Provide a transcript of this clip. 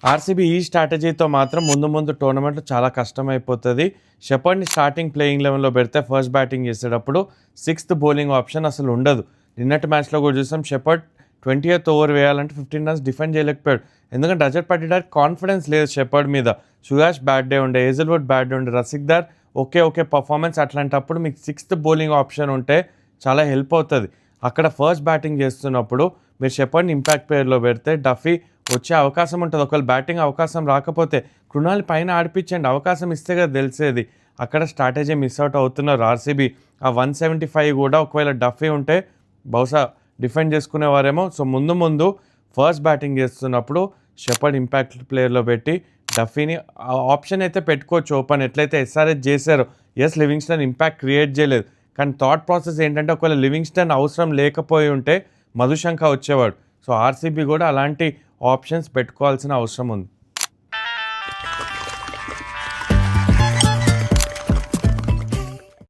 RCB ఈ స్ట్రాటజీతో మాత్రం ముందు ముందు టోర్నమెంట్లో చాలా కష్టమైపోతుంది. షెపర్డ్ని స్టార్టింగ్ ప్లేయింగ్ లెవెన్లో పెడితే ఫస్ట్ బ్యాటింగ్ చేసేటప్పుడు సిక్స్త్ బౌలింగ్ ఆప్షన్ అసలు ఉండదు. నిన్నటి మ్యాచ్లో కూడా చూసాం, షెపర్డ్ 20th ఓవర్ వేయాలంటే 15 runs డిఫెండ్ చేయలేకపోయాడు. ఎందుకంటే రజత్ పటిదార్ కాన్ఫిడెన్స్ లేదు షెపర్డ్ మీద. సుయాష్ బ్యాడ్ డే ఉండే, హేజల్వుడ్ బ్యాడ్ డే ఉండే, రసిక్దార్ ఓకే పర్ఫార్మెన్స్. అట్లాంటప్పుడు మీకు సిక్స్త్ బౌలింగ్ ఆప్షన్ ఉంటే చాలా హెల్ప్ అవుతుంది. అక్కడ ఫస్ట్ బ్యాటింగ్ చేస్తున్నప్పుడు మీరు షెపర్డ్ని ఇంపాక్ట్ ప్లేయర్లో పెడితే డఫీ వచ్చే అవకాశం ఉంటుంది. ఒకవేళ బ్యాటింగ్ అవకాశం రాకపోతే కృణాల్ పైన ఆడిపించండి, అవకాశం ఇస్తే కదా తెలిసేది. అక్కడ స్ట్రాటజీ మిస్ అవుట్ అవుతున్నారు ఆర్సీబీ. ఆ 175 కూడా ఒకవేళ డఫీ ఉంటే బహుశా డిఫెండ్ చేసుకునేవారేమో. సో ముందు ఫస్ట్ బ్యాటింగ్ చేస్తున్నప్పుడు షెపర్డ్ ఇంపాక్ట్ ప్లేయర్లో పెట్టి డఫీని ఆప్షన్ అయితే పెట్టుకోవచ్చు ఓపెన్, ఎట్లయితే ఎస్ఆర్హెచ్ చేశారు. లివింగ్స్టన్ ఇంపాక్ట్ క్రియేట్ చేయలేదు, కానీ థాట్ ప్రాసెస్ ఏంటంటే ఒకవేళ లివింగ్స్టన్ అవసరం లేకపోయి ఉంటే మధుశంక వచ్చేవాడు. సో ఆర్సీబీ కూడా అలాంటి ఆప్షన్స్ పెట్టుకోవాల్సిన అవసరం ఉంది.